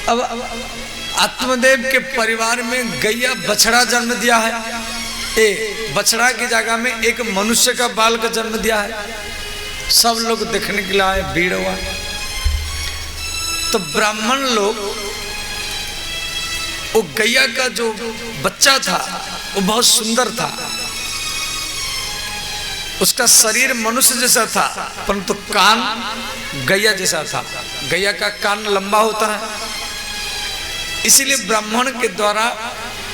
अब आत्मदेव के परिवार में गैया बछड़ा जन्म दिया है, बछड़ा की जगह में एक मनुष्य का बाल का जन्म दिया है। सब लोग देखने के लिए आए, भीड़ हुआ। तो ब्राह्मण लोग वो गैया का जो बच्चा था वो बहुत सुंदर था, उसका शरीर मनुष्य जैसा था परंतु कान गैया जैसा था। गैया का कान लंबा होता है, इसीलिए ब्राह्मण के द्वारा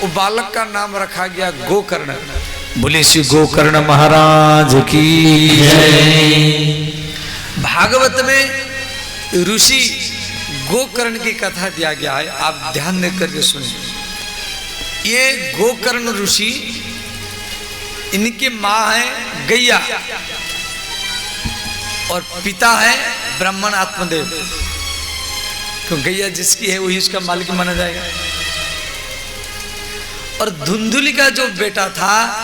वो बालक का नाम रखा गया गोकर्ण। बोले श्री गोकर्ण महाराज की जय। भागवत में ऋषि गोकर्ण की कथा दिया गया है, आप ध्यान दे करके सुनिए। ये गोकर्ण ऋषि, इनकी माँ है गैया और पिता है ब्राह्मण आत्मदेव। क्यों गैया जिसकी है वही उसका मालिक माना जाएगा। और धुंधुली का जो बेटा था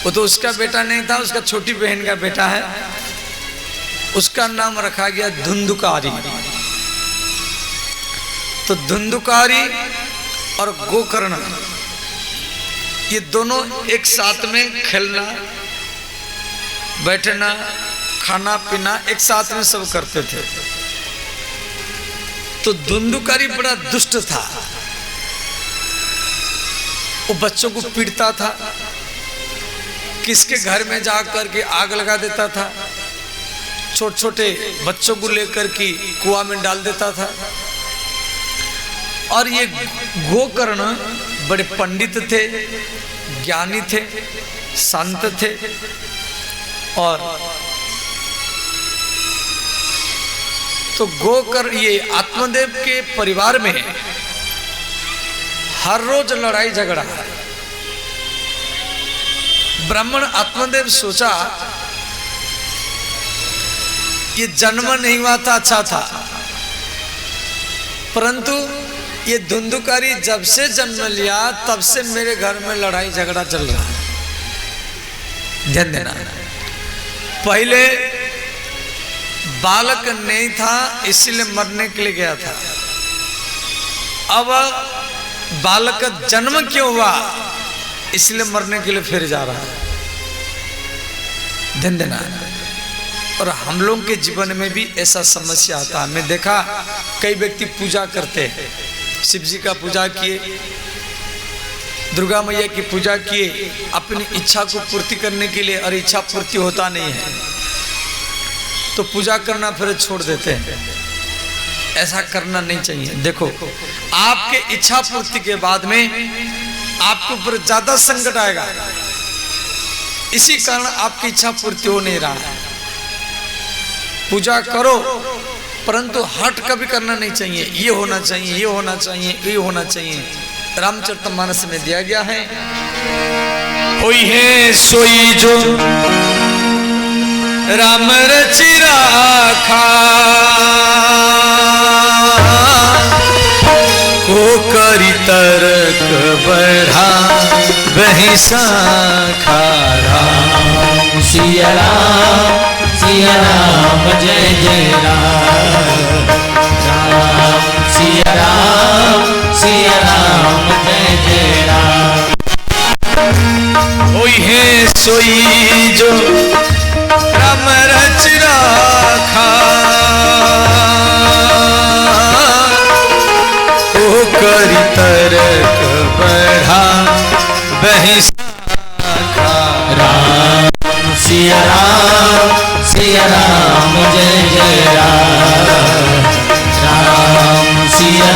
वो तो उसका बेटा नहीं था, उसका छोटी बहन का बेटा है, उसका नाम रखा गया धुंधुकारी। तो धुंधुकारी और गोकर्ण ये दोनों एक साथ में खेलना, बैठना, खाना पीना एक साथ में सब करते थे। तो धुंधुकारी बड़ा दुष्ट था, वो बच्चों को पीटता था, किसके घर में जाकर के आग लगा देता था, छोटे छोटे बच्चों को लेकर के कुआं में डाल देता था। और ये गोकर्ण बड़े पंडित थे, ज्ञानी थे, संत थे। और तो गोकर्ण ये आत्मदेव के परिवार में हर रोज लड़ाई झगड़ा। ब्राह्मण आत्मदेव सोचा ये जन्म नहीं हुआ था अच्छा था, परंतु ये धुंधुकारी जब से जन्म लिया तब से मेरे घर में लड़ाई झगड़ा चल रहा है। ध्यान देना, पहले बालक नहीं था इसलिए मरने के लिए गया था, अब बालक का जन्म क्यों हुआ इसलिए मरने के लिए फिर जा रहा है। ध्यान देना। और हम लोग के जीवन में भी ऐसा समस्या आता है। मैं देखा कई व्यक्ति पूजा करते हैं, शिव जी का पूजा किए, दुर्गा मैया की पूजा किए अपनी इच्छा को पूर्ति करने के लिए, और इच्छा पूर्ति होता नहीं है तो पूजा करना फिर छोड़ देते हैं। ऐसा करना नहीं चाहिए। देखो, आपके इच्छा पूर्ति के बाद में आपके ऊपर ज्यादा संकट आएगा, इसी कारण आपकी इच्छा पूर्ति हो नहीं रहा है। पूजा करो परंतु हट कभी करना नहीं चाहिए, ये होना चाहिए, ये होना चाहिए, ये होना चाहिए। रामचरितमानस में दिया गया है, होई है सोई जो राम रचि राखा, को करी तर्क बढ़ा वही साखा। राम सिया राम जय जय राम, राम सिया राम जय जय राम। होई है सोई जो राम रच राखा, को करी तर्क बढ़ा वही साखा। राम सिया राम जय जय राम, राम सिया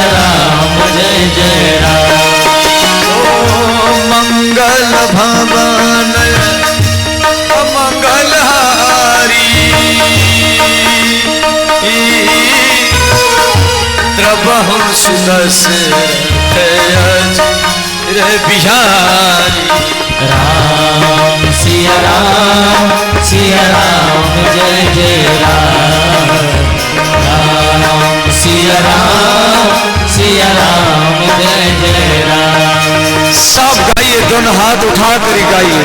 राम जय जय राम। ओ मंगल भवन अमंगल हारी, द्रवहु सुदस रे बिहारी। राम सिया राम जय जय राम, राम सिया राम जय जय राम। सब गाइए, दोनों हाथ उठा कर गाइए।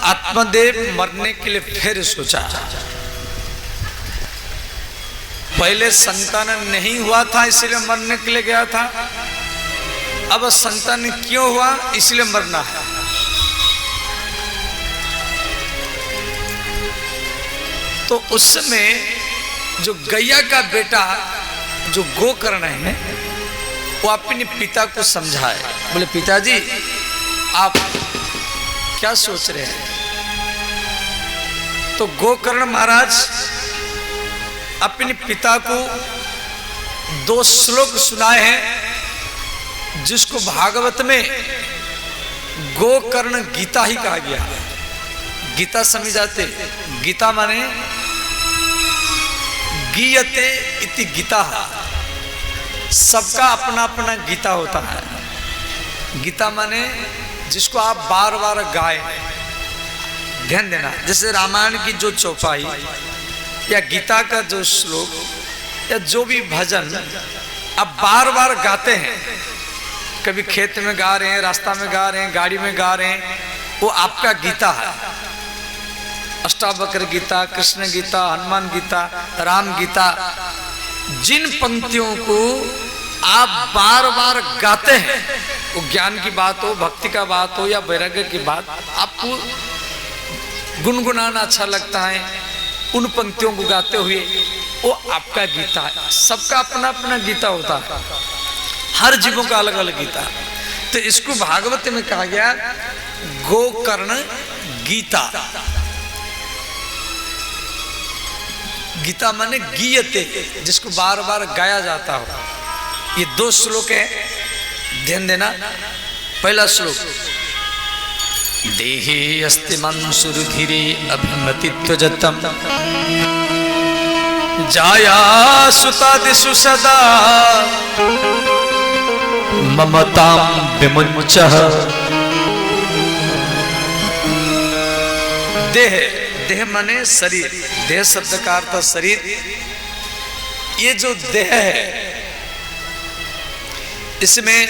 आत्मदेव मरने के लिए फिर सोचा। पहले संतान नहीं हुआ था इसलिए मरने के लिए गया था, अब संतान क्यों हुआ इसलिए मरना है। तो उस समय जो गैया का बेटा जो गोकर्ण है वो अपने पिता को समझाए, बोले पिताजी आप क्या सोच रहे हैं। तो गोकर्ण महाराज अपने पिता को 2 श्लोक सुनाए हैं जिसको भागवत में गोकर्ण गीता ही कहा गया। गीता समझ जाते, गीता माने गीयते इति गीता, सबका अपना अपना गीता होता है। गीता माने जिसको आप बार बार गाए, ध्यान देना। जैसे रामायण की जो चौपाई या गीता का जो श्लोक या जो भी भजन आप बार बार गाते हैं, कभी खेत में गा रहे हैं, रास्ता में गा रहे हैं, गाड़ी में गा रहे हैं, वो आपका गीता है। अष्टावक्र गीता, कृष्ण गीता, हनुमान गीता, राम गीता, जिन पंक्तियों को आप बार बार गाते हैं, वो ज्ञान की बात हो, भक्ति का बात हो या वैराग्य की बात, आपको गुनगुनाना अच्छा लगता है, उन पंक्तियों को गाते हुए वो आपका गीता है। सबका अपना अपना गीता होता है, हर जीवों का अलग अलग गीता। तो इसको भागवत में कहा गया गोकर्ण गीता। गीता माने गीयते, जिसको बार बार गाया जाता हो। ये 2 श्लोक है, ध्यान देना। पहला श्लोक, देहे अस्ति मंसुरुधिरे अभिमति त्वजतम जाया सुतादिषु सदा ममताम विमुञ्चः। देह, देह माने शरीर, देह शब्द का अर्थ शरीर। ये जो देह है इसमें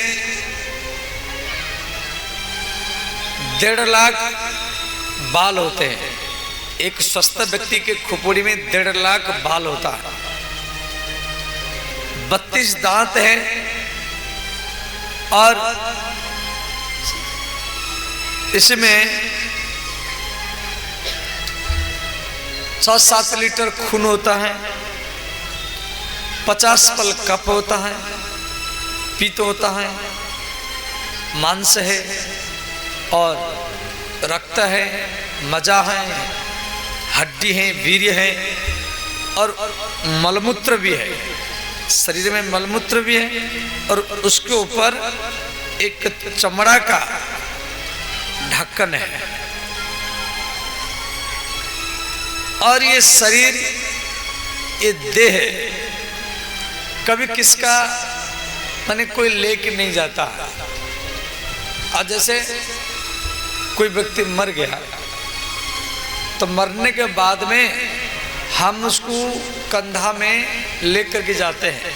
1.5 लाख बाल होते हैं। एक स्वस्थ व्यक्ति के खोपड़ी में 1.5 लाख बाल होता है। 32 दांत हैं और इसमें 6-7 लीटर खून होता है, 50 पल कप होता है, पीत होता है, मांस है और रक्त है, मजा है, हड्डी है, वीर्य है और मलमूत्र भी है। शरीर में मलमूत्र भी है और उसके ऊपर एक चमड़ा का ढक्कन है। और ये शरीर, ये देह कभी किसका माने कोई लेके नहीं जाता। और जैसे कोई व्यक्ति मर गया तो मरने के बाद में हम उसको कंधा में लेकर के जाते हैं,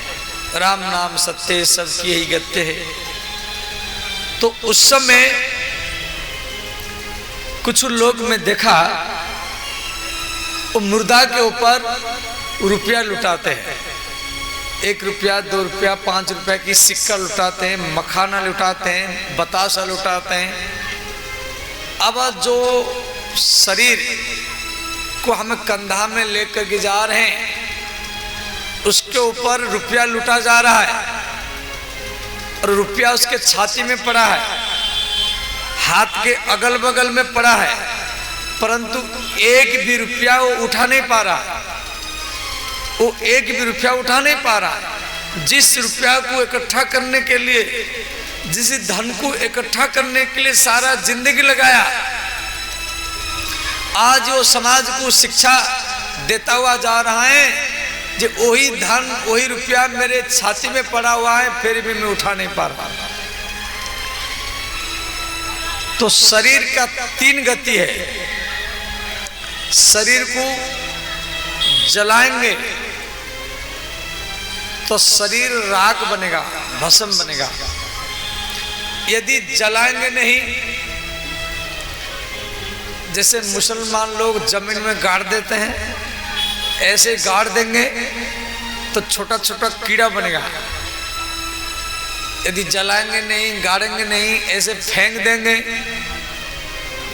राम नाम सत्य सबकी यही गत्य है। तो उस समय कुछ लोग में देखा वो मुर्दा के ऊपर रुपया लुटाते हैं। 1 रुपया, 2 रुपया, 5 रुपया की सिक्का लुटाते हैं, मखाना लुटाते हैं, बतासा लुटाते हैं। अब जो शरीर को हम कंधा में लेकर के जा रहे हैं उसके ऊपर रुपया लुटा जा रहा है और रुपया उसके छाती में पड़ा है, हाथ के अगल बगल में पड़ा है, परंतु 1 भी रुपया वो उठा नहीं पा रहा। वो 1 भी रुपया उठा नहीं पा रहा। जिस रुपया को इकट्ठा करने के लिए, जिस धन को इकट्ठा करने के लिए सारा जिंदगी लगाया, आज वो समाज को शिक्षा देता हुआ जा रहा है जो वही धन, वही रुपया मेरे छाती में पड़ा हुआ है, फिर भी मैं उठा नहीं पा रहा। तो शरीर का 3 गति है। शरीर को जलाएंगे तो शरीर राख बनेगा, भस्म बनेगा। यदि जलाएंगे नहीं, जैसे मुसलमान लोग जमीन में गाड़ देते हैं, ऐसे गाड़ देंगे तो छोटा छोटा कीड़ा बनेगा। यदि जलाएंगे नहीं, गाड़ेंगे नहीं, ऐसे फेंक देंगे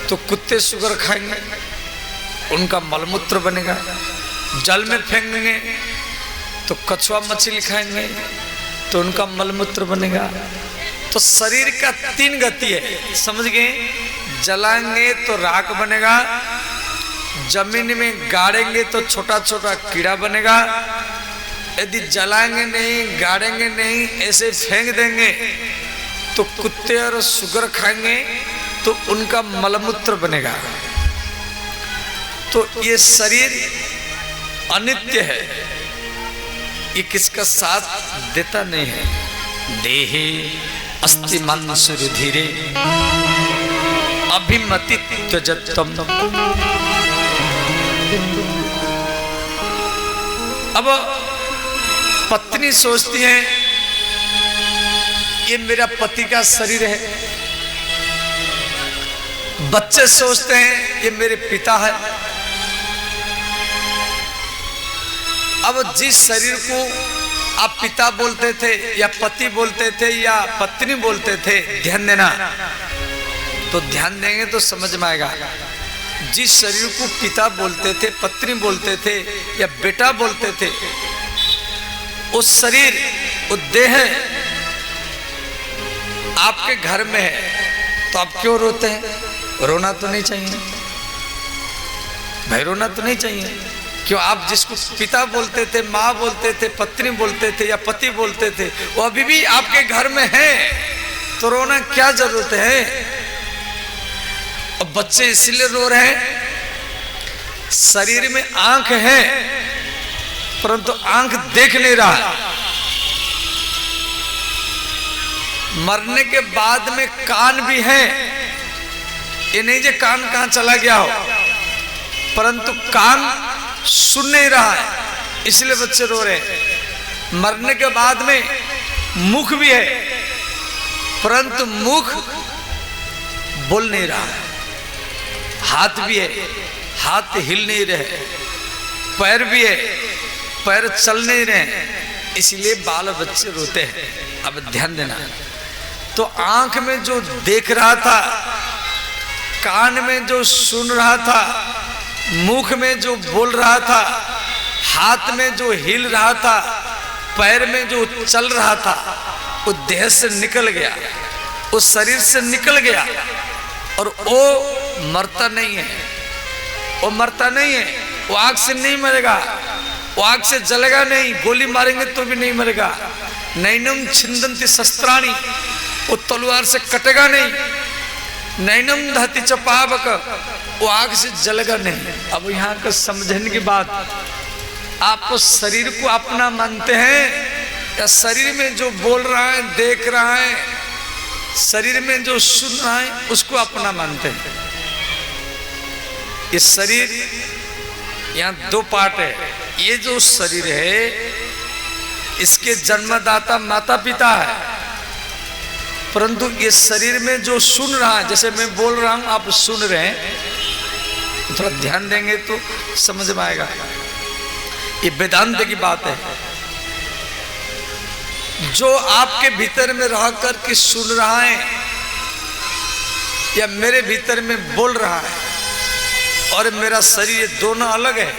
तो कुत्ते सुगर खाएंगे, उनका मलमूत्र बनेगा। जल में फेंकेंगे तो कछुआ मछली खाएंगे तो उनका मलमूत्र बनेगा। तो शरीर का 3 गति है, समझ गए? जलाएंगे तो राख बनेगा, जमीन में गाड़ेंगे तो छोटा छोटा कीड़ा बनेगा, यदि जलाएंगे नहीं, गाड़ेंगे नहीं, ऐसे फेंक देंगे तो कुत्ते और सुगर खाएंगे तो उनका मलमूत्र बनेगा। तो ये शरीर अनित्य है, ये किसका साथ देता नहीं है। देहे अस्ति मंसुरुधिरे अभिमति त्यजतम। अब पत्नी सोचती है ये मेरा पति का शरीर है, बच्चे सोचते हैं ये मेरे पिता है। अब जिस शरीर को आप पिता बोलते थे या पति बोलते थे या पत्नी बोलते थे, ध्यान देना, तो ध्यान देंगे तो समझ में आएगा। जिस शरीर को पिता बोलते थे, पत्नी बोलते थे या बेटा बोलते थे, उस शरीर, उस देह आपके घर में है, तो आप क्यों रोते हैं? रोना तो नहीं चाहिए भाई, रोना तो नहीं चाहिए। क्यों? आप जिसको पिता बोलते थे, माँ बोलते थे, पत्नी बोलते थे या पति बोलते थे, वो अभी भी आपके घर में है, तो रोना क्या जरूरत है? अब बच्चे इसलिए रो रहे हैं, शरीर में आंख है परंतु आंख देख नहीं रहा। मरने के बाद में कान भी है, ये नहीं जो कान कहां चला गया हो, परंतु कान सुन नहीं रहा है, इसलिए बच्चे रो रहे हैं। मरने के बाद में मुख भी है परंतु मुख बोल नहीं रहा है। हाथ भी है, हाथ हिल नहीं रहे, पैर भी है, पैर चल नहीं रहे, इसलिए बाल बच्चे रोते हैं। अब ध्यान देना, तो आंख में जो देख रहा था, कान में जो सुन रहा था, मुख में जो बोल रहा था, हाथ में जो हिल रहा था, पैर में जो चल रहा था, वो देह से निकल गया, उस शरीर से निकल गया, और वो मरता नहीं है, वो मरता नहीं है, वो आग से नहीं मरेगा, वो आग से जलेगा नहीं, गोली मारेंगे तो भी नहीं मरेगा। नैनम छिंदंती शस्त्राणी, वो तलवार से कटेगा नहीं। नैनम दहती चपावक, वो आग से जलेगा नहीं। अब यहाँ का समझने की बात, आप शरीर को अपना मानते हैं या शरीर में जो बोल रहा है, देख रहा है, शरीर में जो सुन रहा है, उसको अपना मानते हैं? ये शरीर, यहाँ 2 पार्ट है। ये जो शरीर है, इसके जन्मदाता माता पिता है, परंतु ये शरीर में जो सुन रहा है, जैसे मैं बोल रहा हूं, आप सुन रहे हैं, थोड़ा ध्यान देंगे तो समझ में आएगा। ये वेदांत की बात है। जो आपके भीतर में रह कर के सुन रहा है या मेरे भीतर में बोल रहा है और मेरा शरीर, दोनों अलग है।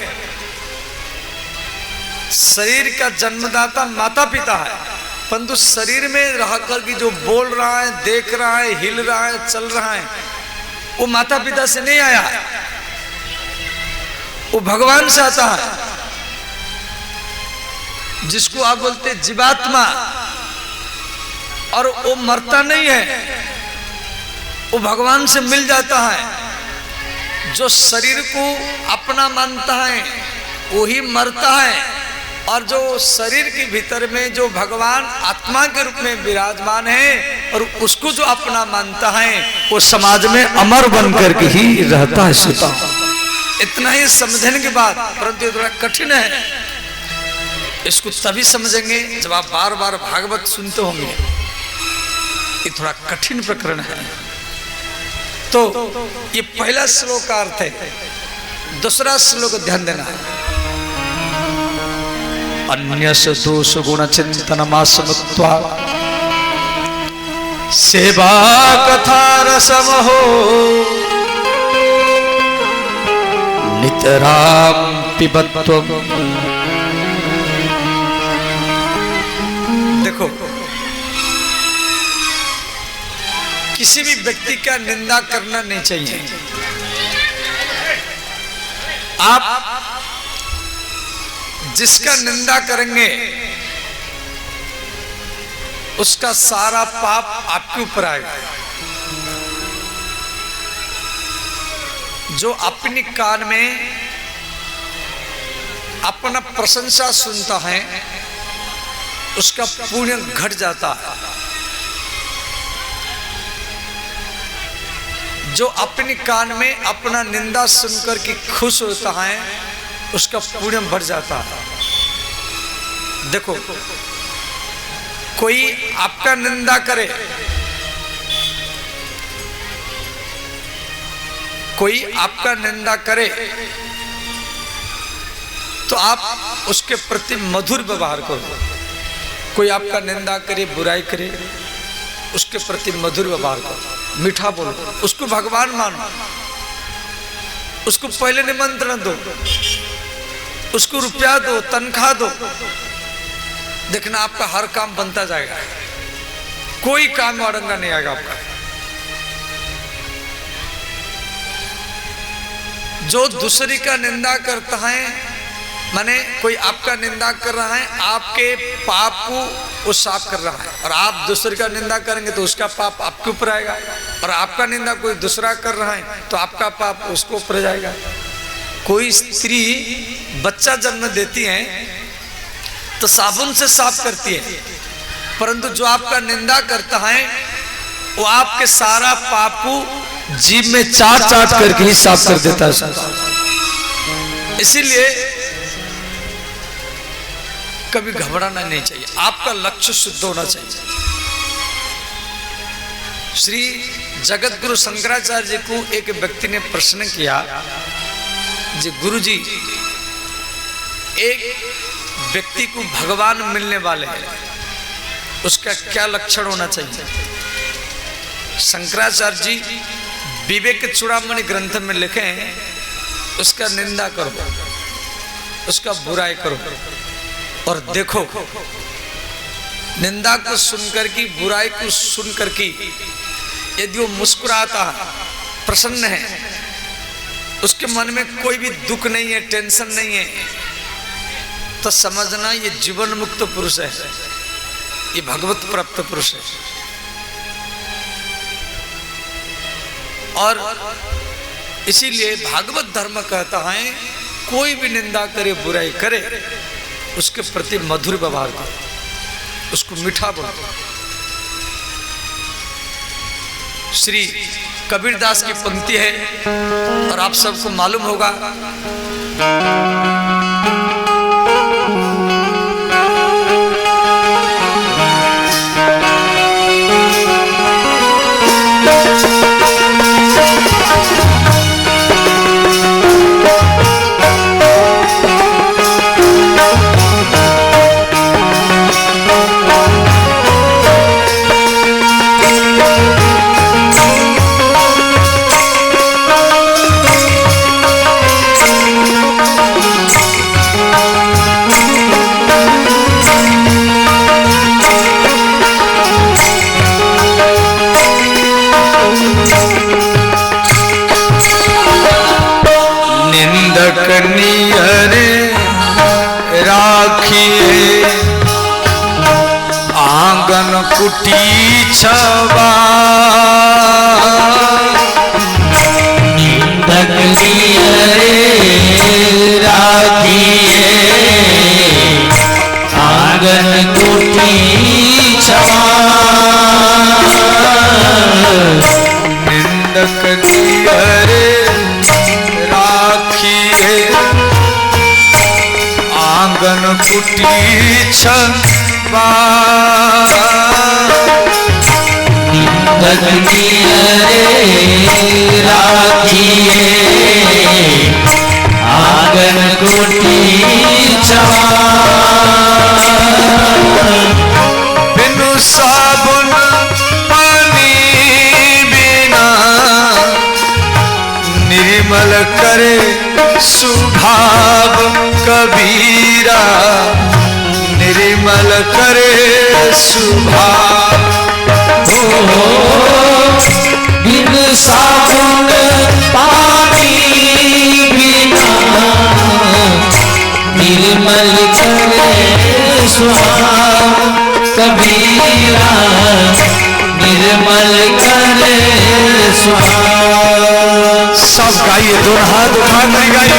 शरीर का जन्मदाता माता पिता है, परंतु शरीर में रह कर के जो बोल रहा है, देख रहा है, हिल रहा है, चल रहा है, वो माता पिता से नहीं आया, वो भगवान से आता है, जिसको आप बोलते जीवात्मा। और वो मरता नहीं है, वो भगवान से मिल जाता है। जो शरीर को अपना मानता है वही मरता है, और जो शरीर के भीतर में जो भगवान आत्मा के रूप में विराजमान है और उसको जो अपना मानता है, वो समाज में अमर बन करके ही रहता है। सुता इतना ही समझने के बाद, परंतु ये थोड़ा कठिन है। इसको तभी समझेंगे जब आप बार बार भागवत सुनते होंगे। ये थोड़ा कठिन प्रकरण है। तो ये पहला श्लोक का अर्थ है। दूसरा श्लोक ध्यान देना है। अन्यस्य दोष गुण चिंतनमासमुत्वा सेवा कथा रसमहो नितराम पिबत्वम। देखो, किसी भी व्यक्ति का निंदा करना नहीं चाहिए। आप जिसका निंदा करेंगे उसका सारा पाप आपके ऊपर आएगा। जो अपनी कान में अपना प्रशंसा सुनता है उसका पुण्य घट जाता है। जो अपनी कान में अपना निंदा सुनकर के खुश होता है उसका पुण्य बढ़ जाता है। देखो, कोई आपका निंदा करे, कोई आपका निंदा करे तो आप उसके प्रति मधुर व्यवहार करो। कोई आपका निंदा करे, बुराई करे, उसके प्रति मधुर व्यवहार करो, मीठा बोलो, उसको भगवान मानो, उसको पहले निमंत्रण दो, उसको रुपया दो, तनख्वाह दो। देखना आपका हर काम बनता जाएगा, कोई काम में अड़ंगा नहीं आएगा आपका। जो दूसरी का निंदा करता है, माने कोई आपका निंदा कर रहा है, आपके पाप को वो साफ कर रहा है, और आप दूसरे का निंदा करेंगे तो उसका पाप आपके ऊपर आएगा, और आपका निंदा कोई दूसरा कर रहा है तो आपका पाप उसको ऊपर जाएगा। कोई स्त्री बच्चा जन्म देती है तो साबुन से साफ करती है, परंतु जो आपका निंदा करता है वो आपके सारा पाप को जीभ में चाट चाट करके ही साफ कर देता है। इसीलिए कभी घबराना नहीं चाहिए, आपका लक्ष्य शुद्ध होना चाहिए। श्री जगत गुरु शंकराचार्य जी को एक व्यक्ति ने प्रश्न किया, जी गुरु जी, एक व्यक्ति को भगवान मिलने वाले हैं, उसका क्या लक्षण होना चाहिए? शंकराचार्य जी विवेक चूड़ामणि ग्रंथ में लिखे हैं, उसका निंदा करो, उसका बुराई करो, और देखो निंदा को सुनकर की, बुराई को सुनकर की यदि वो मुस्कुराता है, प्रसन्न है, उसके मन में कोई भी दुख नहीं है, टेंशन नहीं है, तो समझना ये जीवन मुक्त पुरुष है, ये भगवत प्राप्त पुरुष है। और इसीलिए भागवत धर्म कहता है कोई भी निंदा करे, बुराई करे, उसके प्रति मधुर व्यवहार करो, उसको मीठा बोलो। श्री कबीरदास की पंक्ति है और आप सबको मालूम होगा, नियरे राखिए आंगन कुटी छवा, निंदक नियरे राखिए आंगन कुटी छवा, निंदक नियरे आंगन कुटी छवा, जगनिया रे राखिए आंगन कोठी छवा बिनु साबुन पानी बिना निर्मल करे सुभाव कबीरा निर्मल करे सुभाव बिन साबुन पानी बिना निर्मल करे सुभाव कबीरा निर्मल करे सुभाव। सब गाइए, दोनों हाथ उठा कर गाइए।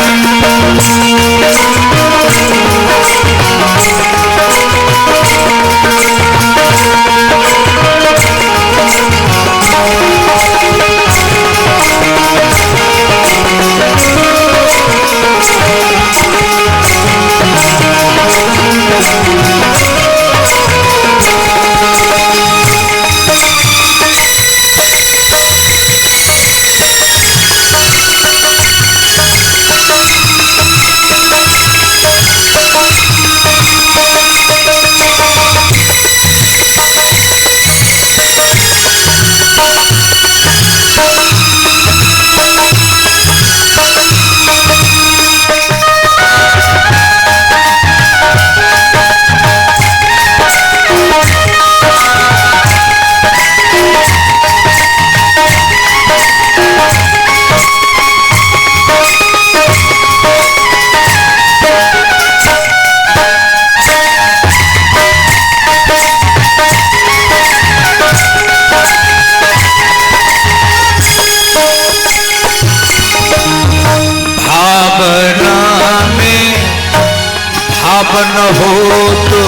भावना हो तो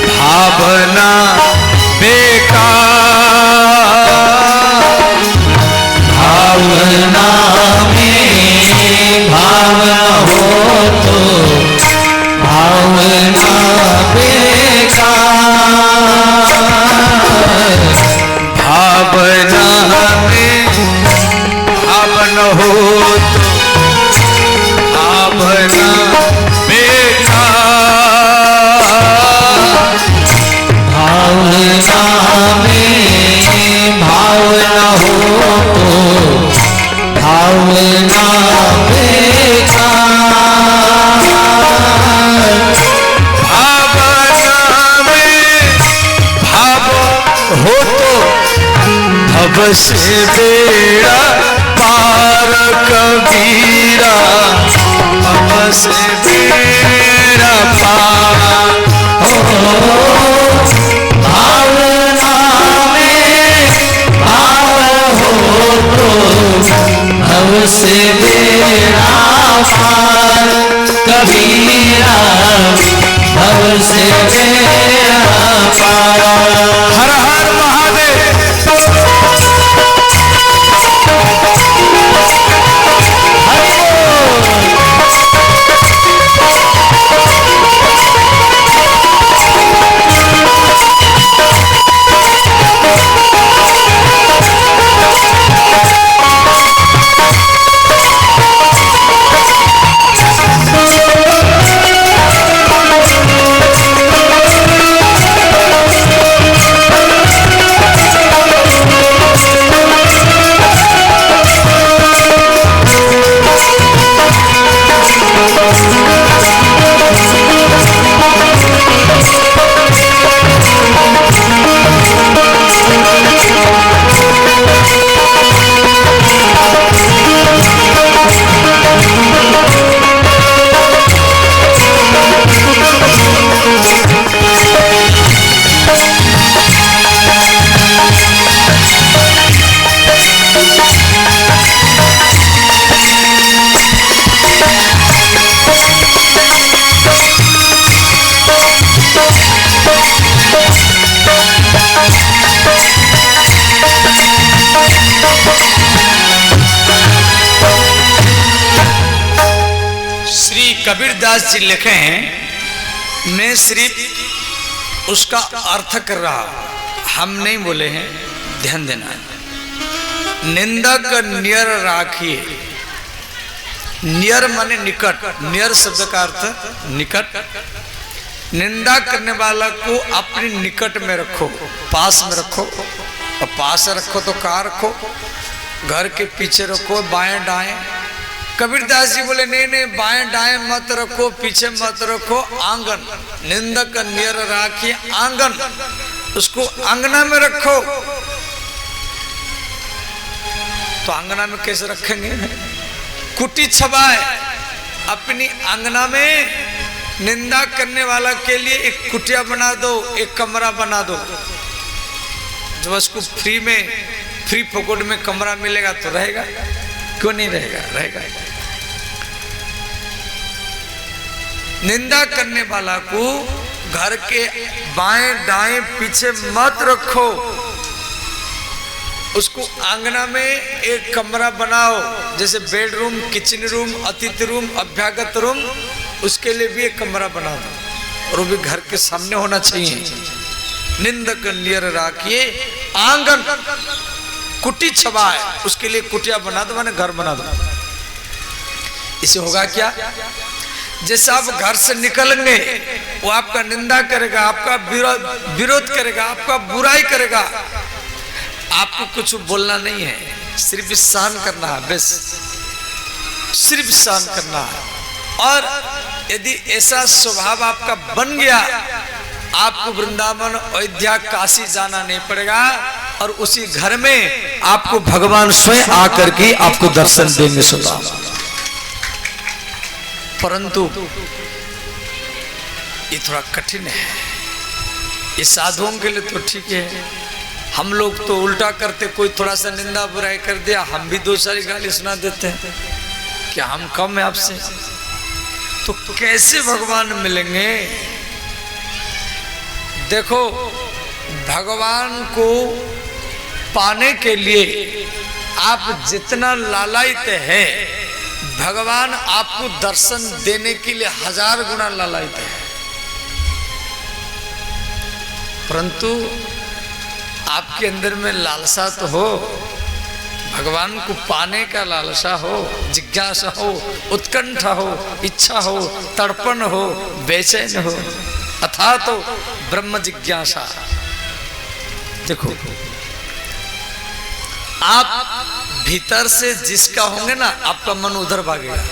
भावना बेकार, भावना में भावना हो तो भावना बेकार, भावना में भावना हो तो भावना भावना में भावना हो तो भावना बेकार, भावना में भाव हो तो भव से बेड़ा पार कबीरा, भव से बेड़ा पार भावना में भाव हो तो भव से बेड़ा पार कबीरा, भव से बेड़ा पार। हर हर महादेव। कबीरदास जी लिखे हैं, मैं सिर्फ उसका अर्थ कर रहा, हम नहीं बोले हैं, ध्यान देना है। निंदक नियर राखिए। नियर माने निकट, नियर शब्द का अर्थ निकट। निंदा करने वाला को अपने निकट में रखो, पास में रखो। और पास रखो तो कहाँ रखो? घर के पीछे रखो, बाएं दाएं। कबीरदास जी बोले नहीं नहीं, बाएं दाएं मत रखो, पीछे मत रखो, आंगन। निंदक नियर राखिए आंगन, उसको आंगना में रखो। तो आंगना में कैसे रखेंगे? कुटी छबाए अपनी आंगना में निंदा करने वाला के लिए एक कुटिया बना दो, एक कमरा बना दो। जब उसको फ्री में, फ्री फोकट में कमरा मिलेगा तो रहेगा, क्यों नहीं रहेगा? रहेगा। निंदा करने वाला को घर के बाएं दाएं पीछे मत रखो, उसको आंगना में एक कमरा बनाओ, जैसे बेडरूम, किचन रूम, अतिथि रूम, अभ्यागत रूम, उसके लिए भी एक कमरा बना दो और वो भी घर के सामने होना चाहिए। निंदक नियर राखिए आंगन, कुटी छबाए, उसके लिए कुटिया बना दो, माने घर बना दो। इसे होगा क्या? जैसे आप घर से निकलेंगे वो आपका निंदा करेगा, आपका विरोध करेगा, आपका बुराई करेगा, आपको कुछ बोलना नहीं है, सिर्फ सहन करना है, बस सिर्फ सहन करना है। और यदि ऐसा स्वभाव आपका बन गया, आपको वृंदावन, अयोध्या, काशी जाना नहीं पड़ेगा और उसी घर में आपको भगवान स्वयं आकर के आपको दर्शन देंगे स्वतः। परंतु ये थोड़ा कठिन है। ये साधुओं के लिए तो ठीक है, हम लोग तो उल्टा करते, कोई थोड़ा सा निंदा बुराई कर दिया हम भी दो सारी गाली सुना देते हैं, क्या हम कम है आपसे? तो कैसे भगवान मिलेंगे? देखो, भगवान को पाने के लिए आप जितना लालायित है, भगवान आपको दर्शन देने के लिए 1000 गुना लालायित है। परंतु आपके अंदर में लालसा तो हो, भगवान को पाने का लालसा हो, जिज्ञासा हो, उत्कंठा हो, इच्छा हो, तड़पण हो, बेचैन हो, अथा तो ब्रह्म जिज्ञासा। देखो, आप भीतर से जिसका होंगे ना, आपका मन उधर भागेगा।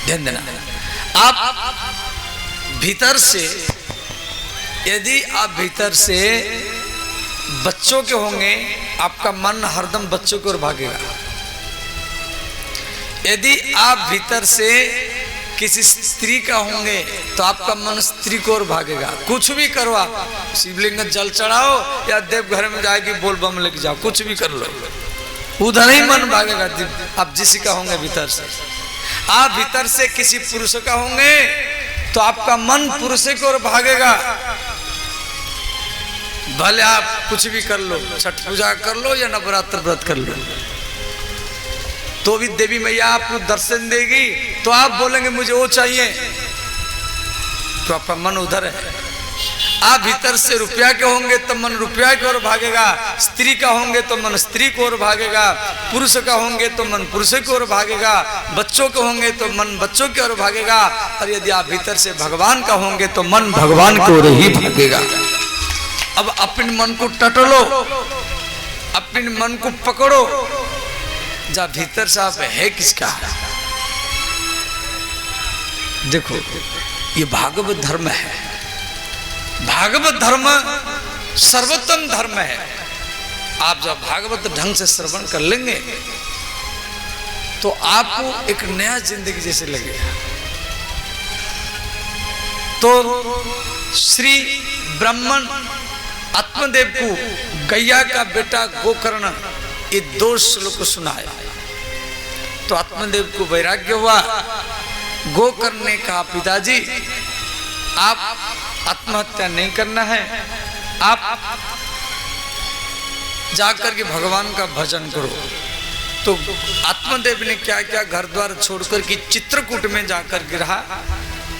ध्यान देना, आप भीतर से, यदि आप भीतर से बच्चों के होंगे, आपका मन हरदम बच्चों की ओर भागेगा। यदि आप भीतर से किसी स्त्री का होंगे तो आपका मन स्त्री की ओर भागेगा। कुछ भी करो, आप शिवलिंग में जल चढ़ाओ या देवघर में जाएगी बोल बम लेके जाओ, कुछ भी कर लो, उधर ही मन भागेगा। आप जिसी का होंगे भीतर से, आप भीतर से किसी पुरुष का होंगे तो आपका मन पुरुष की ओर भागेगा। भले आप कुछ भी कर लो, छठ पूजा कर लो या नवरात्र व्रत कर लो, तो भी देवी मैया आपको दर्शन देगी तो आप बोलेंगे मुझे वो चाहिए, तो आपका मन उधर है। आप भीतर से रुपया के होंगे तो मन रुपया की ओर भागेगा, स्त्री का होंगे तो मन स्त्री की ओर भागेगा, पुरुष का होंगे तो मन पुरुष की ओर भागेगा, बच्चों के होंगे तो मन बच्चों की ओर भागेगा, और यदि आप भीतर से भगवान का होंगे तो मन भगवान की ओर ही भागेगा। अब अपने मन को टटोलो, अपने मन को पकड़ो, जा भीतर से आप है किसका। देखो, ये भागवत धर्म है, भागवत धर्म सर्वोत्तम धर्म है। आप जब भागवत ढंग से श्रवण कर लेंगे तो आपको एक नया जिंदगी जैसे लगेगा। तो श्री ब्राह्मण आत्मदेव को गैया का बेटा गोकर्ण ये 2 श्लोक सुनाया तो आत्मदेव को वैराग्य हुआ। गोकर्ण ने कहा, पिताजी आप आत्महत्या नहीं करना है, आप जाकर के भगवान का भजन करो। तो आत्मदेव ने क्या क्या घर द्वार छोड़कर कि चित्रकूट में जाकर के रहा,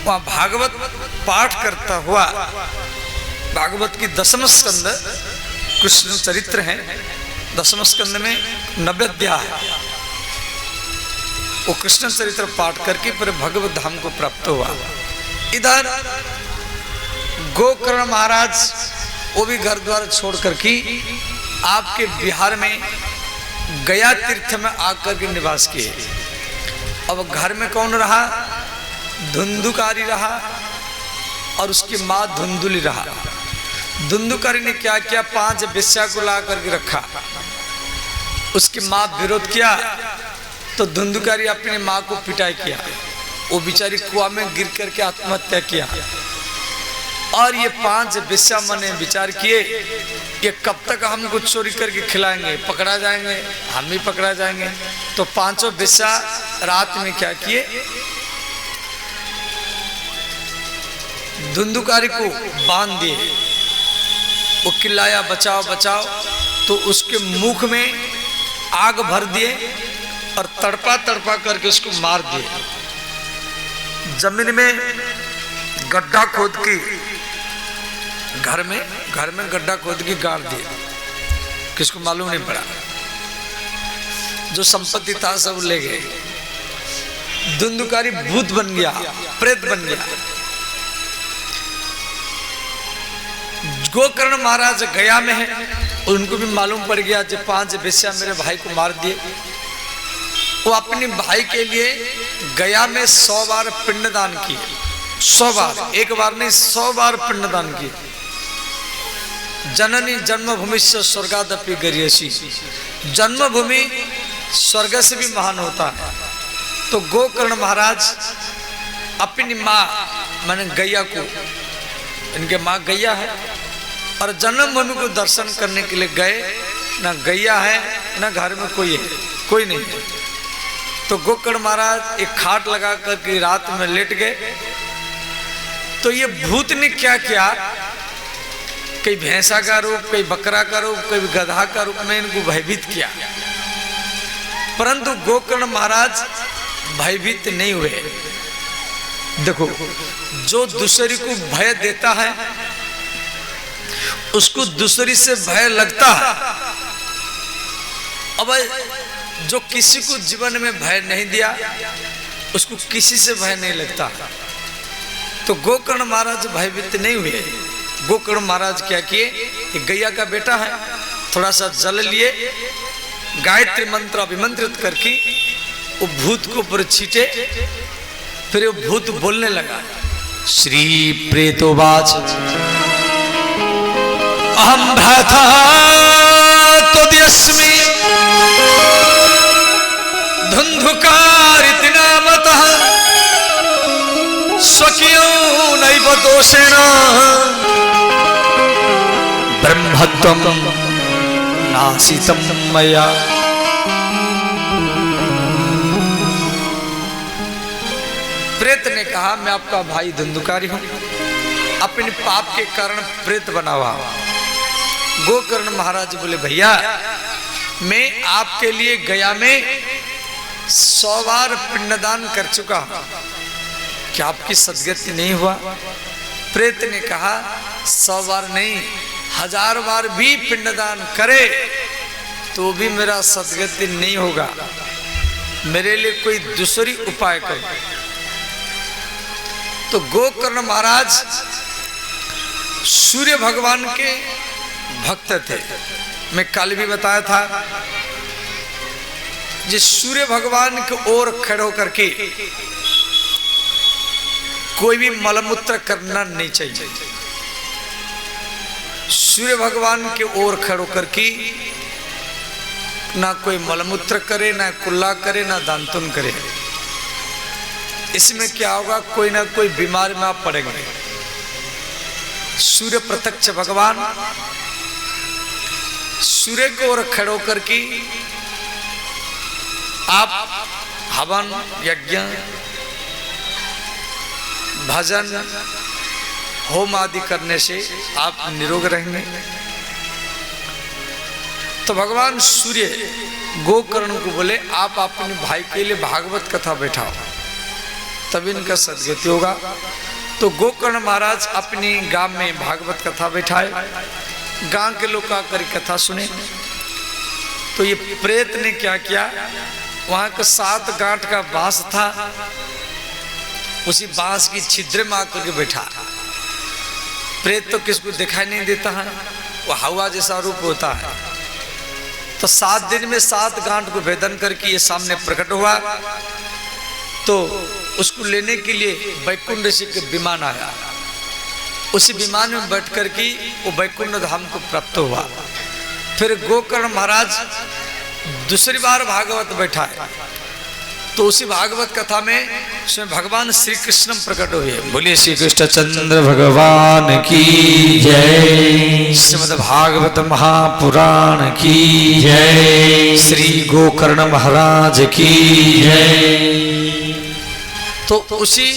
वहां भागवत पाठ करता हुआ, भागवत की 10वें स्कंद कृष्ण चरित्र है, 10वें स्कंद में 90 अध्याय है। वो कृष्ण चरित्र पाठ करके फिर भगवत धाम को प्राप्त हुआ। इधर गोकर्ण महाराज वो भी घर द्वार छोड़ करके आपके बिहार में गया तीर्थ में आकर के निवास किए। अब घर में कौन रहा? धुंधुकारी रहा और उसकी माँ धुंधुली रहा। धुंधुकारी ने क्या किया? 5 वेश्या को ला करके रखा। उसकी माँ विरोध किया तो धुंधुकारी अपनी माँ को पिटाई किया। वो बेचारी कुआं में गिर करके आत्महत्या किया। और ये 5 वेश्या मन ने विचार किए ये कब तक हमको चोरी करके खिलाएंगे, पकड़ा जाएंगे, हम भी पकड़ा जाएंगे। तो 5 वेश्या रात में क्या किए? धुंधुकारी को बांध दिए। वो चिल्लाया बचाओ बचाओ, तो उसके मुख में आग भर दिए और तड़पा तड़पा करके उसको मार दिए। जमीन में गड्ढा खोद के घर में गड्ढा खोद के गाड़ दिए। किसको मालूम नहीं पड़ा। जो संपत्ति था सब ले गए। धुंधुकारी भूत बन गया, प्रेत बन गया। गोकर्ण महाराज गया में है, उनको भी मालूम पड़ गया जो 5 वेश्या मेरे भाई को मार दिए। वो अपने भाई के लिए गया में 100 बार पिंडदान किए। 100 बार, एक बार नहीं 100 बार पिंडदान किए। जननी जन्मभूमि से स्वर्गादपि गरीयसी, जन्मभूमि स्वर्ग से भी महान होता है। तो गोकर्ण महाराज अपनी माँ माने गैया को, इनके माँ गैया है, और जन्मभूमि को दर्शन करने के लिए गए। ना गैया है ना घर में कोई है, कोई नहीं है। तो गोकर्ण महाराज एक खाट लगा करके रात में लेट गए। तो ये भूत ने क्या किया? कई भैंसा का रूप, कई बकरा का रूप, कई गधा का रूप में इनको भयभीत किया। परंतु गोकर्ण महाराज भयभीत नहीं हुए। देखो, जो दूसरे को भय देता है उसको दूसरी से भय लगता है। अब जो किसी को जीवन में भय नहीं दिया उसको किसी से भय नहीं लगता। तो गोकर्ण महाराज भयभीत नहीं हुए। गोकर्ण महाराज क्या किए? गैया का बेटा है, थोड़ा सा जल लिए, गायत्री मंत्र अभिमंत्रित करके वो भूत को ऊपर छीटे। फिर वो भूत बोलने लगा। श्री प्रेतोवाच अहम भ्राता त्वदस्मि धुंधुकारिति नामतः स्वकीयो नैव दोषेण ब्रह्मत्वं नासितं मया। प्रेत ने कहा मैं आपका भाई धुंधुकारी हूं, अपने पाप के कारण प्रेत बना हुआ। गोकर्ण महाराज बोले भैया मैं आपके लिए गया में 100 बार पिंडदान कर चुका हूं, क्या आपकी सदगति नहीं हुआ? प्रेत ने कहा 100 बार नहीं, 1000 बार भी पिंडदान करे तो भी मेरा सदगति नहीं होगा। मेरे लिए कोई दूसरी उपाय करो। तो गोकर्ण महाराज सूर्य भगवान के भक्त थे। मैं कल भी बताया था, जिस सूर्य भगवान की ओर खड़े होकर के कोई भी मलमूत्र करना नहीं चाहिए। सूर्य भगवान के ओर खड़े होकर के ना कोई मलमूत्र करे, ना कुल्ला करे, ना दांतुन करे। इसमें क्या होगा? कोई ना कोई बीमारी में आप पड़ेंगे। सूर्य प्रत्यक्ष भगवान सूर्य को ओर खड़े होकर के आप हवन यज्ञ भजन होम आदि करने से आप निरोग रहेंगे। तो भगवान सूर्य गोकर्ण को बोले आप अपने भाई के लिए भागवत कथा बैठाओ, तभी इनका सदगति होगा। तो गोकर्ण महाराज अपनी गांव में भागवत कथा बैठाए। गांव के लोग आकर कथा सुने तो ये प्रेत ने क्या किया, वहां का 7 गांठ का बांस था, उसी बांस की छिद्र में आकर के बैठा। प्रेत तो किसको दिखाई नहीं देता है, वो हवा जैसा रूप होता है। तो 7 दिन में 7 गांठ को भेदन करके ये सामने प्रकट हुआ। तो उसको लेने के लिए वैकुंठ ऋषि के विमान आया। उसी विमान में बैठ कर के वो वैकुंठ धाम को प्राप्त हुआ। फिर गोकर्ण महाराज दूसरी बार भागवत बैठा है। तो उसी भागवत कथा में उसमें भगवान श्री कृष्ण प्रकट हुए। बोलिए श्री कृष्ण चंद्र भगवान की जय। श्रीमद् भागवत महापुराण की जय। श्री गोकर्ण महाराज की जय। तो उसी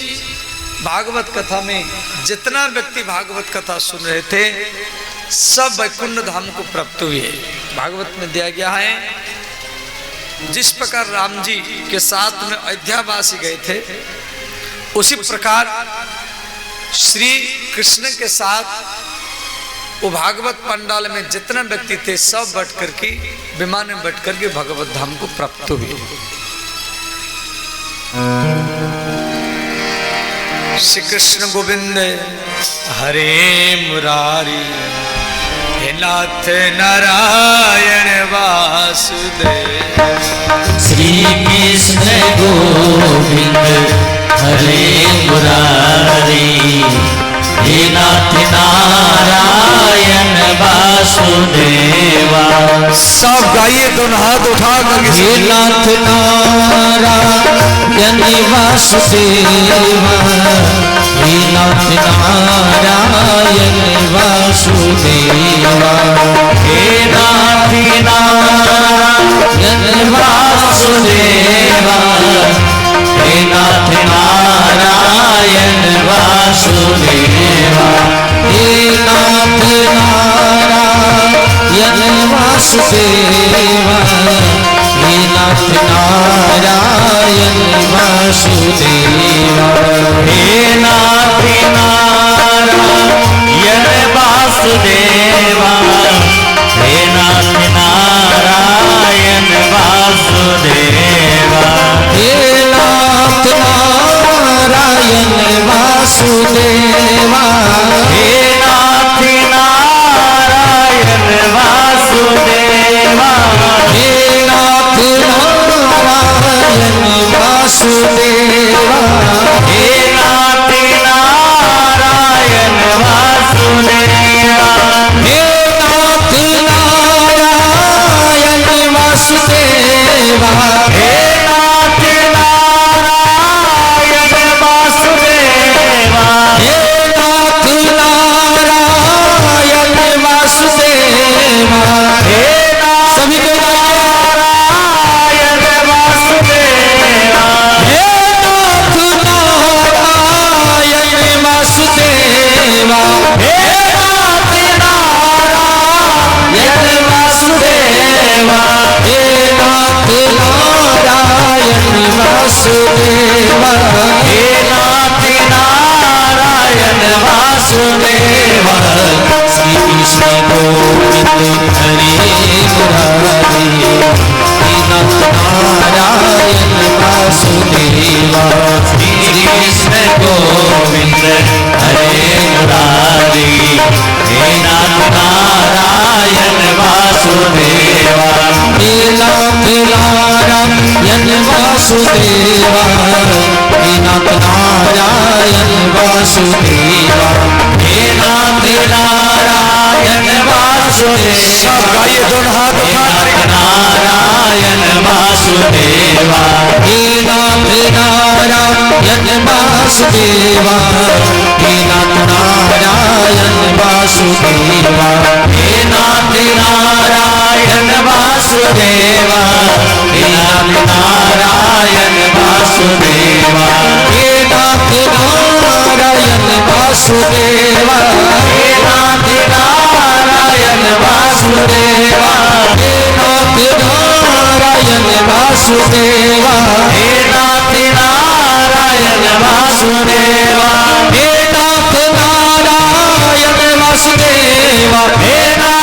भागवत कथा में जितना व्यक्ति भागवत कथा सुन रहे थे सब वैकुंठ धाम को प्राप्त हुए। भागवत में दिया गया है जिस प्रकार राम जी के साथ में अयोध्यावासी गए थे, उसी प्रकार श्री कृष्ण के साथ वो भागवत पंडाल में जितना व्यक्ति थे सब बैठ करके विमान में बैठ करके भगवत धाम को प्राप्त हुए। श्री कृष्ण गोविंद हरे मुरारी हे नाथ नारायण वासुदेव। श्री कृष्ण गोविंद हरे मुरारी हे नाथ नारायण वासुदेवा। सब गाइए, दोनों हाथ उठा करके हे नाथ नारायण वासुदेवा। हे नाथ नारायण वासुदेवा। हे नाथ नारायण वासुदेवा। हे नाथ नारायण वासुदेवा। हे नाथ नारायण वासुदेवा। हे नाथ नारायण वासुदेवा। हे नाथ नारायण वासुदेवा। हे नाथ नारायण वासुदेवा। हे नाथ नारायण वासुदेवा। हे नाथ नारायण वासुदेवा। हे नाथ नारायण वासुदेवा। हे नाथ नारायण वासुदेवा। हे नाथ नारायण वासुदेवा। हे नाथ नारायण वासुदेवा। हे नाथ नारायण वासुदेवा। हे सभी नारायण वासुदेवा। हे नाथ नारायण वासुदेवा। हे नाथ नारायण वासुदेवा। हे नाथ नारायण वासुदेवा। हे नाथ नारायण वासुदेवा। श्री कृष्ण गोविंद हरे मुरारी हे नाथ नारायण वासुदेवा। श्री कृष्ण गोविंद हरे मुरारी हे नाथ नारायण वासुदेवा। हे नाथ नारायण वासुदेवा। हे नाथ नारायण वासुदेवा। हे नाथ नारायण वासुदेवा। सब गाइए, दोनों हाथ उठा करके नारायण वासुदेवा। हे नाथ नारायण वासुदेवा। हे नाथ नारायण वासुदेवा। हे नाथ नारायण वासुदेवा। हे नाथ नारायण वासुदेवा। हे नाथ नारायण वासुदेवा। हे नाथ नारायण वासुदेवा। हे नाथ नारायण वासुदेवा। हे नाथ नारायण वासुदेवा। हे नाथ नारायण वासुदेवा। हे नाथ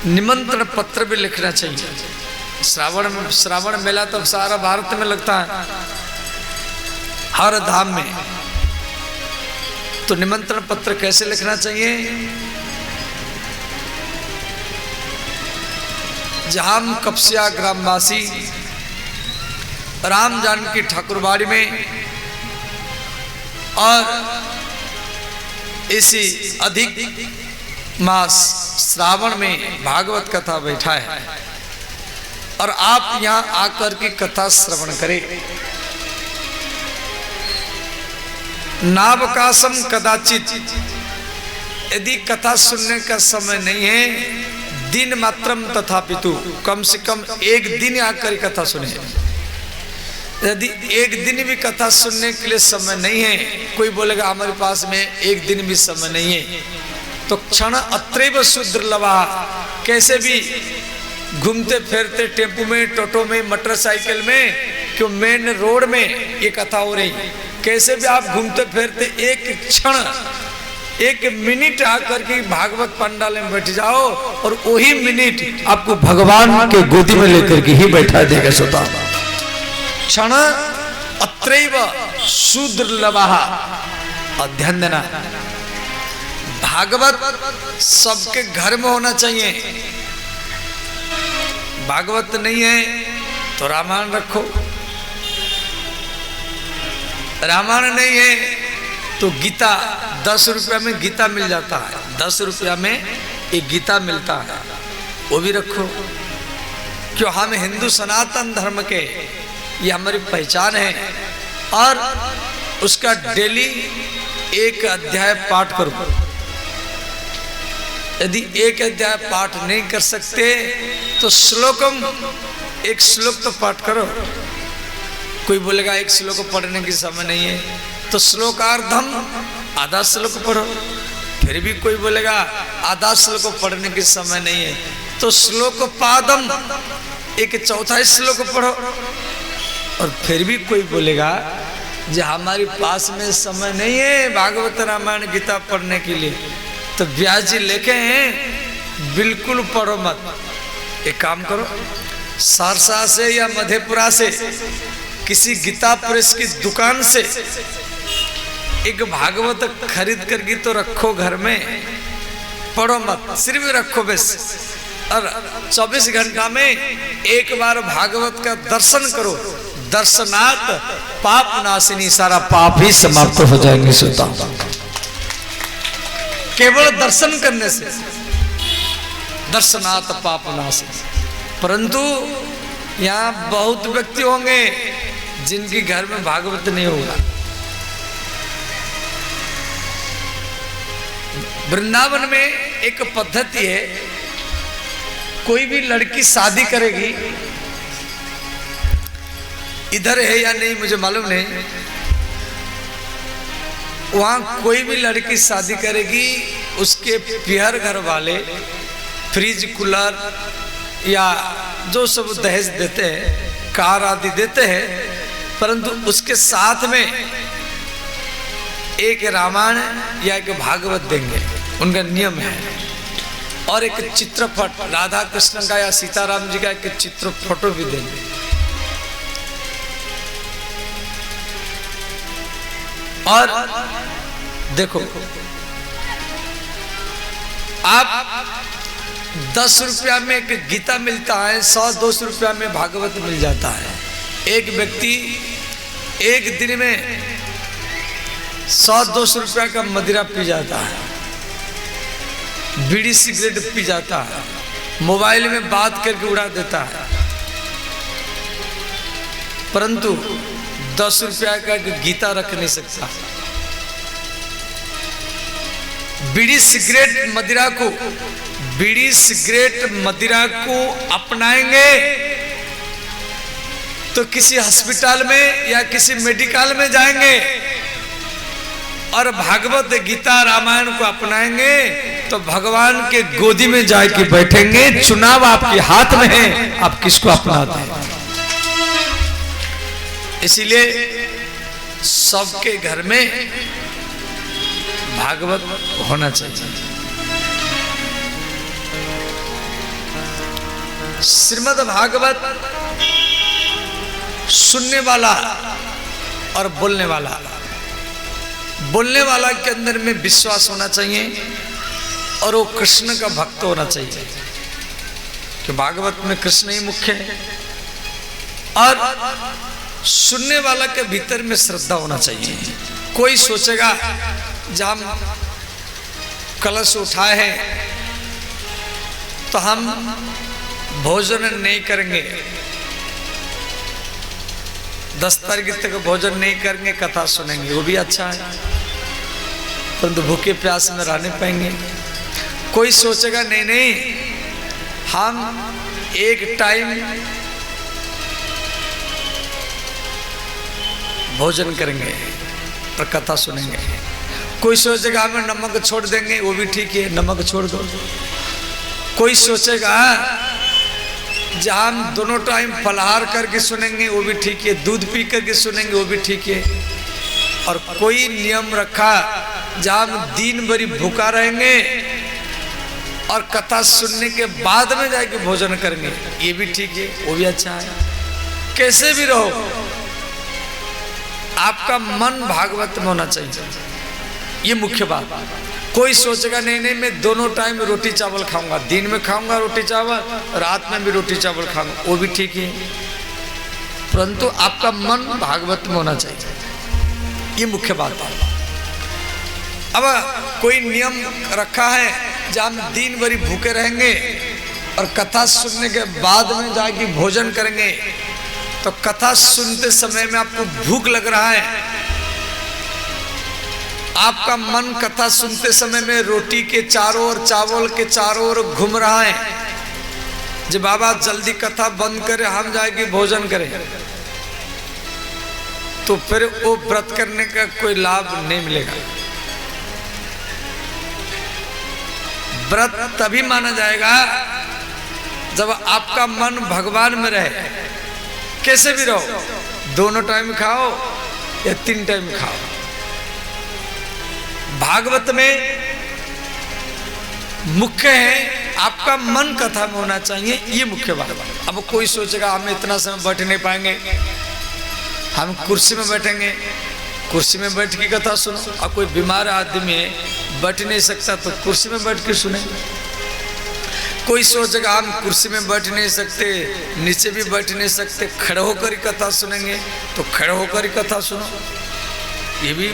निमंत्रण पत्र भी लिखना चाहिए। श्रावण मेला तो सारा भारत में लगता है, हर धाम में। तो निमंत्रण पत्र कैसे लिखना चाहिए? जहां कपसिया ग्रामवासी राम जानकी ठाकुरबाड़ी में और इसी अधिक मास श्रावण में भागवत कथा बैठा है और आप यहां आकर की कथा श्रवण करें। नावकाशम कदाचित, यदि कथा सुनने का समय नहीं है, दिन मात्रम तथापितु, कम से कम एक दिन आकर कथा सुने। यदि एक दिन भी कथा सुनने के लिए समय नहीं है, कोई बोलेगा हमारे पास में एक दिन भी समय नहीं है, तो क्षण अत्रैव सुदुर्लभा, कैसे भी घूमते फिरते टेम्पो में, टोटो में, मोटरसाइकिल में, क्यों मेन रोड में ये कथा हो रही, कैसे भी आप घूमते फिरते एक क्षण, एक मिनट आकर के भागवत पंडाल में बैठ जाओ और वही मिनट आपको भगवान के गोदी में लेकर के ही बैठा देगा। श्रोता, क्षण अत्रैव सुदुर्लभा, अध्ययन देना। भागवत सबके घर में होना चाहिए। भागवत नहीं है तो रामायण रखो, रामायण नहीं है तो गीता, 10 रुपया में गीता मिल जाता है, 10 रुपया में एक गीता मिलता है, वो भी रखो। क्यों, हम हिंदू सनातन धर्म के, ये हमारी पहचान है। और उसका डेली एक अध्याय पाठ करो। यदि एक अध्याय पाठ नहीं कर सकते तो श्लोकम, एक श्लोक तो पाठ करो। कोई बोलेगा एक श्लोक पढ़ने की समय नहीं है, तो श्लोकार्धम आधा श्लोक पढ़ो। फिर भी कोई बोलेगा आधा श्लोक पढ़ने की समय नहीं है, तो श्लोक पादम एक चौथा श्लोक पढ़ो। और फिर भी कोई बोलेगा जो हमारे पास में समय नहीं है भागवत रामायण गीता पढ़ने के लिए, तो व्यास जी लिखे हैं बिल्कुल पढ़ो मत। एक काम करो, सहरसा से या मधेपुरा से किसी गीता प्रेस की दुकान से एक भागवत खरीद करके तो रखो घर में, पढ़ो मत, सिर्फ रखो बस। और 24 घंटा में एक बार भागवत का दर्शन करो। दर्शनात् पाप नाशिनी, सारा पाप ही समाप्त हो जाएंगे। श्रोता, केवल दर्शन करने से दर्शनात् पाप नाशिनी। परंतु यहाँ बहुत व्यक्ति होंगे जिनके घर में भागवत नहीं होगा। वृंदावन में एक पद्धति है, कोई भी लड़की शादी करेगी, इधर है या नहीं मुझे मालूम नहीं, वहां कोई भी लड़की शादी करेगी, उसके पियर घर वाले फ्रिज, कूलर या जो सब दहेज देते हैं, कार आदि देते हैं, परंतु उसके साथ में एक रामायण या एक भागवत देंगे, उनका नियम है। और एक चित्रपट राधा कृष्ण का या सीताराम जी का एक चित्र फोटो भी देंगे। और देखो, आप 10 रुपया में एक गीता मिलता है, 100-200 रुपया में भागवत मिल जाता है। एक व्यक्ति एक दिन में 100-200 रुपया का मदिरा पी जाता है, बीड़ी सिगरेट पी जाता है, मोबाइल में बात करके उड़ा देता है, परंतु 10 रुपया का गीता रख नहीं सकता। बीड़ी सिगरेट मदिरा को अपनाएंगे तो किसी अस्पताल में या किसी मेडिकल में जाएंगे, और भागवत गीता रामायण को अपनाएंगे तो भगवान के गोदी में जाके बैठेंगे। चुनाव आपके हाथ में है, आप किसको अपनाते हैं। इसीलिए सबके घर में भागवत होना चाहिए। श्रीमद् भागवत सुनने वाला और बोलने वाला, बोलने वाला के अंदर में विश्वास होना चाहिए और वो कृष्ण का भक्त होना चाहिए कि भागवत में कृष्ण ही मुख्य है। और सुनने वाला के भीतर में श्रद्धा होना चाहिए। कोई सोचेगा जब हम कलश उठाए हैं तो हम भोजन नहीं करेंगे, 10 तारीख तक भोजन नहीं करेंगे, कथा सुनेंगे, वो भी अच्छा है, परंतु भूखे प्यास में रह नहीं पाएंगे। कोई सोचेगा नहीं नहीं हम एक टाइम भोजन करेंगे और कथा सुनेंगे। कोई सोचेगा हमें नमक छोड़ देंगे, वो भी ठीक है, नमक छोड़ दो। कोई सोचेगा जहाँ हम दोनों टाइम फलाहार करके सुनेंगे, वो भी ठीक है, दूध पी करके सुनेंगे, वो भी ठीक है। और कोई नियम रखा जहाँ हम दिन भर भूखा रहेंगे और कथा सुनने के बाद में जाके भोजन करेंगे, ये भी ठीक है, वो भी अच्छा है। कैसे भी रहो आपका मन भागवत में होना चाहिए, ये मुख्य बात। कोई सोचेगा नहीं नहीं मैं दोनों टाइम रोटी चावल खाऊंगा, दिन में खाऊंगा रोटी चावल, रात में भी रोटी चावल खाऊंगा, वो भी ठीक है, परंतु आपका मन भागवत में होना चाहिए, ये मुख्य बात है। अब कोई नियम रखा है जहाँ हम दिन भर भूखे रहेंगे और कथा सुनने के बाद में जाके भोजन करेंगे, तो कथा सुनते समय में आपको भूख लग रहा है, आपका मन कथा सुनते समय में रोटी के चारों ओर, चावल के चारों ओर घूम रहा है, जब बाबा जल्दी कथा बंद करे हम जाएंगे भोजन करें, तो फिर वो व्रत करने का कोई लाभ नहीं मिलेगा। व्रत तभी माना जाएगा जब आपका मन भगवान में रहे। कैसे भी रहो, दोनों टाइम खाओ या 3 टाइम खाओ। भागवत में मुख्य है आपका मन कथा में होना चाहिए, ये मुख्य बात। अब कोई सोचेगा हम इतना समय बैठ नहीं पाएंगे, हम कुर्सी में बैठेंगे, कुर्सी में बैठ के कथा सुनो। और कोई बीमार आदमी है बैठ नहीं सकता तो कुर्सी में बैठ के सुने। कोई सोचेगा हम कुर्सी में बैठ नहीं सकते, नीचे भी बैठ नहीं सकते, खड़े होकर ही कथा सुनेंगे, तो खड़े होकर ही कथा सुनो, ये भी।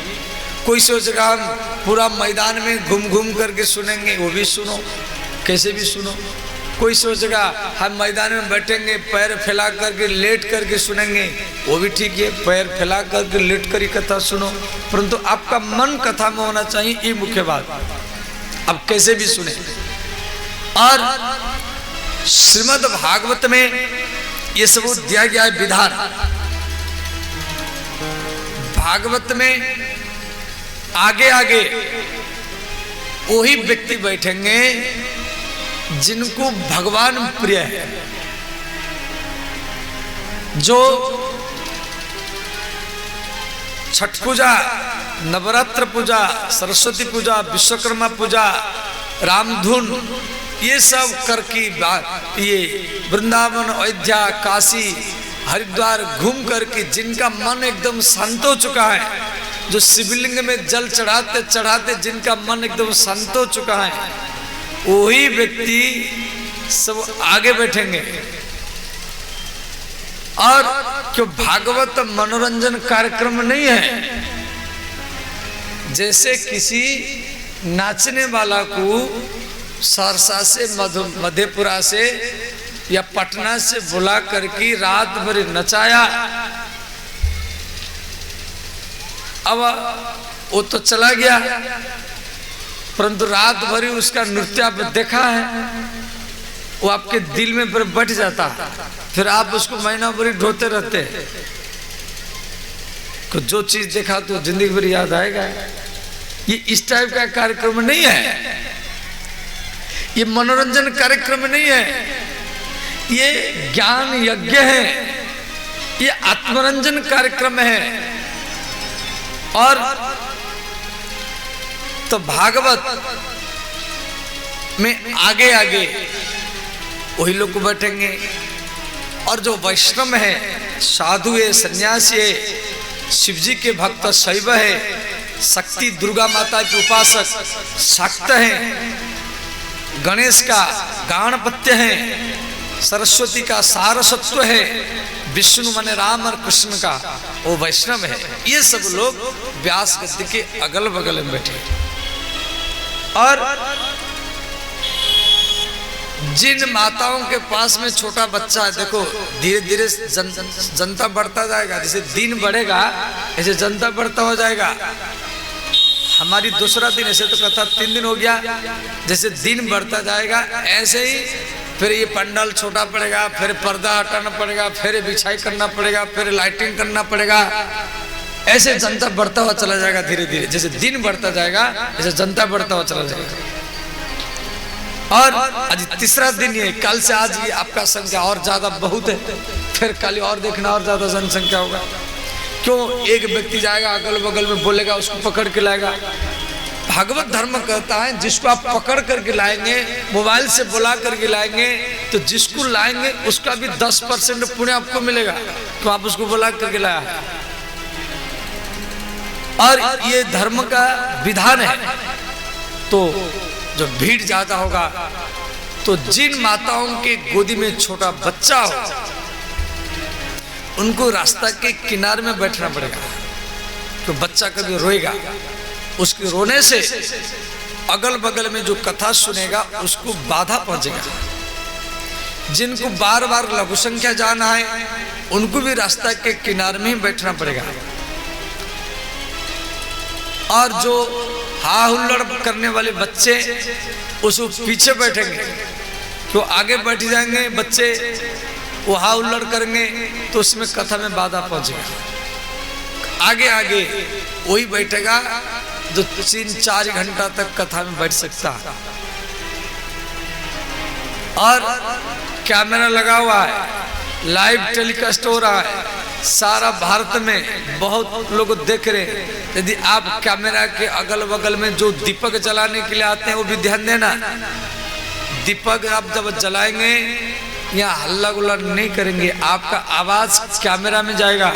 कोई सोचेगा हम पूरा मैदान में घूम घूम करके सुनेंगे, वो भी सुनो, कैसे भी सुनो। कोई सोचेगा हम मैदान में बैठेंगे पैर फैला करके लेट करके सुनेंगे, वो भी ठीक है, पैर फैला करके लेट कर ही कथा सुनो, परंतु आपका मन कथा में होना चाहिए, ये मुख्य बात। अब कैसे भी सुने। और श्रीमद् भागवत में ये सब दिया गया है विधान। भागवत में आगे आगे वही व्यक्ति बैठेंगे जिनको भगवान प्रिय है, जो छठ पूजा, नवरात्र पूजा, सरस्वती पूजा, विश्वकर्मा पूजा, रामधुन, ये सब करके ये वृंदावन, अयोध्या, काशी, हरिद्वार घूम करके जिनका मन एकदम शांत हो चुका है, जो शिवलिंग में जल चढ़ाते चढ़ाते जिनका मन एकदम शांत हो चुका है, वही व्यक्ति सब आगे बैठेंगे। और क्यों भागवत मनोरंजन कार्यक्रम नहीं है। जैसे किसी नाचने वाला को सहरसा से, मधेपुरा से या पटना से बुला करके रात भर नचाया, अब वो तो चला गया, परंतु रात भर उसका नृत्य आप देखा है, वो आपके दिल में बैठ जाता, फिर आप उसको महीना भर ढोते रहते। तो जो चीज देखा तो जिंदगी भर याद आएगा। ये इस टाइप का कार्यक्रम नहीं है, ये मनोरंजन कार्यक्रम नहीं है, ये ज्ञान यज्ञ है, ये आत्मरंजन कार्यक्रम है। और तो भागवत में आगे आगे वही लोग को बैठेंगे। और जो वैष्णव है, साधु है, सन्यासी है, शिव जी के भक्त, शैव है, शक्ति दुर्गा माता के उपासक शाक्त हैं, गणेश का गणपत्य है, सरस्वती का सारस्वत है, विष्णु माने राम और कृष्ण का वो वैष्णव है। ये सब लोग व्यास गद्दी के अगल बगल में बैठे। और जिन माताओं के पास में छोटा बच्चा है, देखो धीरे धीरे जनता बढ़ता जाएगा, जैसे दिन बढ़ेगा ऐसे जनता बढ़ता हो जाएगा। हमारी दूसरा दिन, ऐसे तो कथा 3 दिन हो गया, जैसे दिन बढ़ता जाएगा ऐसे ही फिर ये पंडाल छोटा पड़ेगा, फिर पर्दा हटाना पड़ेगा, फिर बिछाई करना पड़ेगा, फिर लाइटिंग करना पड़ेगा, ऐसे जनता बढ़ता हुआ चला जाएगा धीरे धीरे। जैसे दिन बढ़ता जाएगा ऐसे जनता बढ़ता हुआ चला जाएगा। और आज तीसरा दिन ये, कल से आज ये आपका संख्या और ज्यादा बहुत है, फिर कल और देखना और ज्यादा जनसंख्या होगा। क्यों? एक व्यक्ति जाएगा अगल बगल में बोलेगा, उसको पकड़ के लाएगा। भागवत धर्म कहता है जिसको आप पकड़ करके लाएंगे, मोबाइल से बुला करके लाएंगे, तो जिसको लाएंगे उसका भी 10% पुण्य आपको मिलेगा, तो आप उसको बुला करके लाया है। और ये धर्म का विधान है। तो जो भीड़ ज्यादा होगा, तो जिन माताओं के गोदी में छोटा बच्चा हो उनको रास्ता के किनारे में बैठना पड़ेगा। तो बच्चा कभी रोएगा, उसके रोने से अगल बगल में जो कथा सुनेगा उसको बाधा पहुंचेगा। जिनको बार बार लघु संख्या जाना है उनको भी रास्ता के किनारे में ही बैठना पड़ेगा। और जो हा हुल्लड़ करने वाले बच्चे उसको पीछे बैठेंगे, तो आगे बैठ जाएंगे बच्चे, वो हा हुल्लड़ करेंगे तो उसमें कथा में बाधा पहुंचेगा। आगे आगे वही बैठेगा जो 3-4 घंटा तक कथा में बैठ सकता है। और कैमरा लगा हुआ है, लाइव टेलीकास्ट हो रहा है, सारा भारत में बहुत लोग देख रहे हैं। यदि आप कैमरा के अगल बगल में जो दीपक जलाने के लिए आते हैं वो भी ध्यान देना। दीपक आप जब जलाएंगे यहाँ हल्ला गुल्ला नहीं करेंगे, आपका आवाज कैमरा में जाएगा।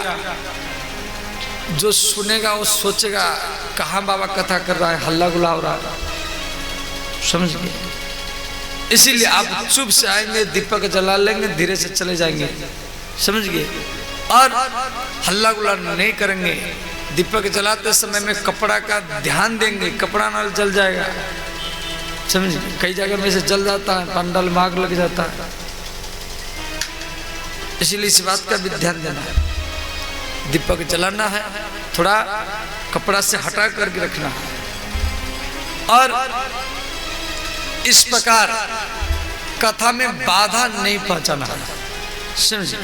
जो सुनेगा वो सोचेगा कहाँ बाबा कथा कर रहा है, हल्ला गुल्ला हो रहा है, समझ गए? इसीलिए आप चुप से आएंगे, दीपक जला लेंगे, धीरे से चले जाएंगे, समझ गए? और हल्ला गुल्ला नहीं करेंगे। दीपक जलाते समय में कपड़ा का ध्यान देंगे, कपड़ा ना जल जाएगा, समझ गए? कई जगह में से जल जाता है, पंडाल में आग लग जाता है, इसीलिए इस बात का भी ध्यान देना है। दीपक जलाना है, थोड़ा कपड़ा से हटा करके रखना है। और इस प्रकार कथा में बाधा नहीं पहुंचाना है, समझे?